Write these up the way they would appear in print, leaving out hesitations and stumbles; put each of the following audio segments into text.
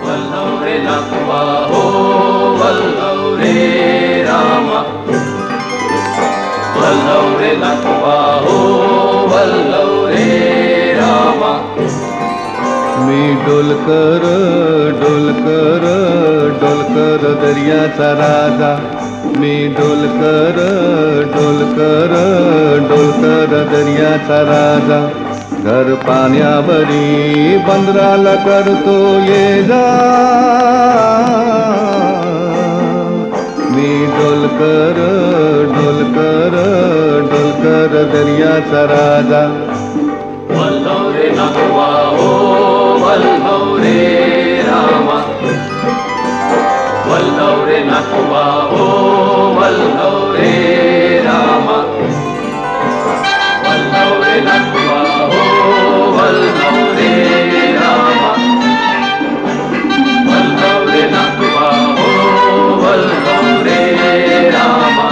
वल्लव रे नकवा हो वल्लव रे रामा, वल्लव रे नकवा हो वल्लव रे रामा। मी डोलकर डोलकर डोलकर दर्याचा राजा, मी डोलकर डोलकर डोलकर दर्याचा राजा। घर पाण्यावरी बंदराला करतो ये जा, मी डोलकर डोलकर डोलकर दर्याचा राजा। वल्लव रे नकवा हो वल्लव रे रामा, वल्लव रे नकवा हो वल्लव रे रामा, वल्लव रे नकवा हो वल्लव रे रामा, वल्लव रे नकवा हो वल्लव रे रामा।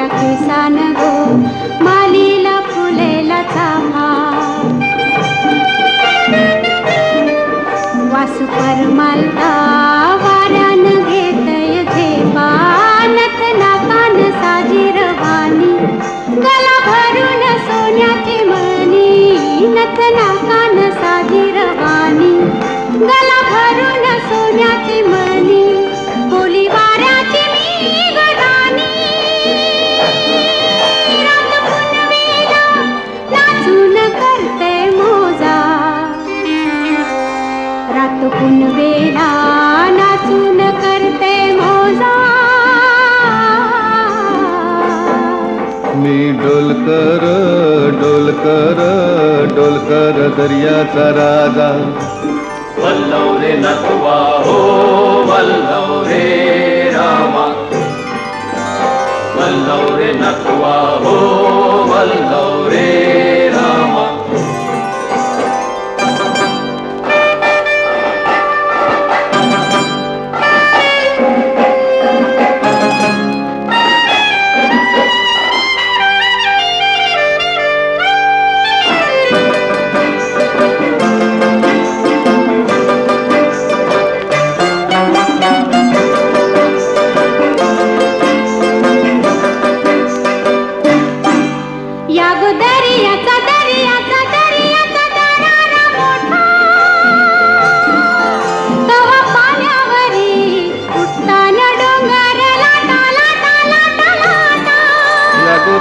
किसान गो मालीला फुलेला चाफा, वासू परमालता वाऱ्यान घेतय झेपा, नथ नाकान साजीरवाणी गला भरून सोन्याची मणी, नथ नाकान साजीरवाणी गला भरून सोन्याची मणी। बोली वाऱ्याची मी गदानी, रात पुनवेला नाचून करते मोजा। मी डोलकर डोलकर डोलकर दर्याचा राजा। वल्लव रे नकवा हो वल्लव रे रामा, वल्लव रे नकवा हो वल्लव रे रामा।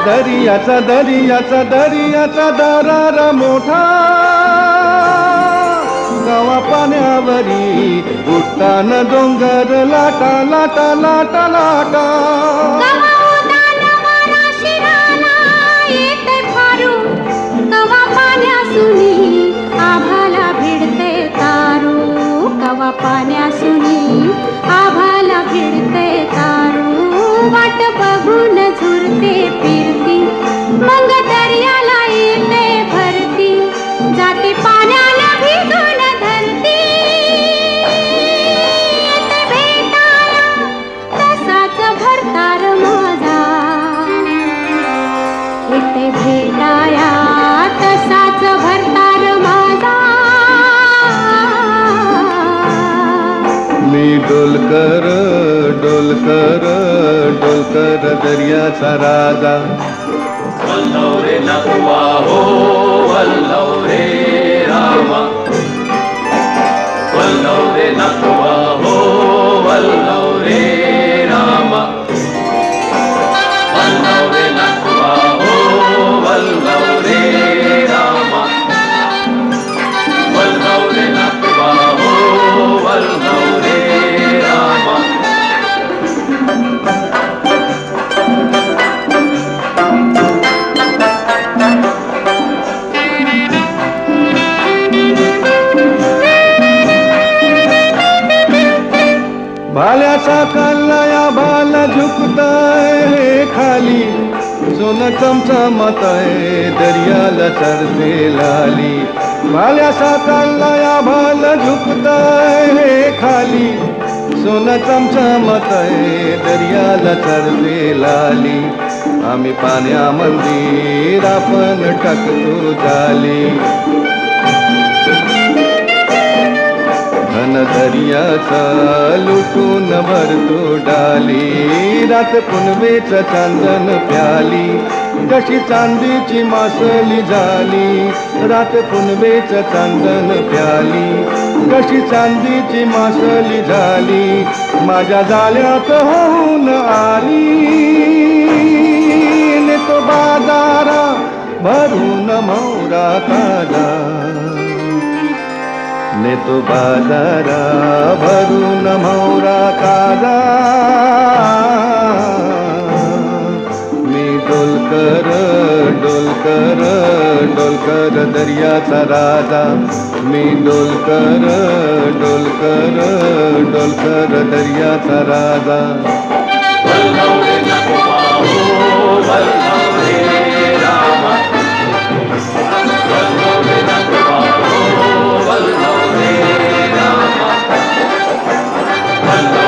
दर्याचा दर्याचा दर्याचा दरारा मोठा, गावा पाण्यावरी उठतान डोंगर लाटा लाटा लाटा लाटा। कवा पाण्यासुनी आभाला भिडते तारू, कवा पाण्यासुनी आभाला भिडते तारू। वाट बघून झुरते फिरती मग दर्याला येते भरती, जाती पाण्याला भिजून धरती। येते भेटाया तसाच भरतार माझा, येते भेटाया तसाच भरतार माझा। मी डोलकर डोलकर डोलकर दर्याचा राजा। वल्लव रे नकवा हो वल्लव रे रामा, वल्लव रे नकवा हो वल्लव रे रामा, वल्लव रे नकवा हो वल्लव रे रामा, वल्लव रे नकवा हो वल्लव रे रामा। Thank you. साकारला बाला झुकताय खाली सोनं चमचमतय दर्याला चढते लाली बाल्या साकारला बाला झुकताय खाली सोनं चमचमतय दर्याला चढते लाली आम्ही पाण्यामंदी आपण टाकतो जाली घन दर्याचा लुटून भरतो डाली रात पुनवेचं चांदण प्याली जशी चांदीची मासली झाली रात पुनवेचं चांदण प्याली जशी चांदीची मासली झाली माझ्या जाळ्यात होऊन आली ने तो बाजारा भरून मोरा ताजा ने तो बाजारा भरून मोरा ताजा मी डोलकर डोलकर डोलकर दर्याचा राजा मी डोलकर डोलकर डोलकर दर्याचा राजा वल्लवरे नकुबा हो वल्लवरे रामा वल्लवरे नकुबा हो वल्लवरे रामा वल्लवरे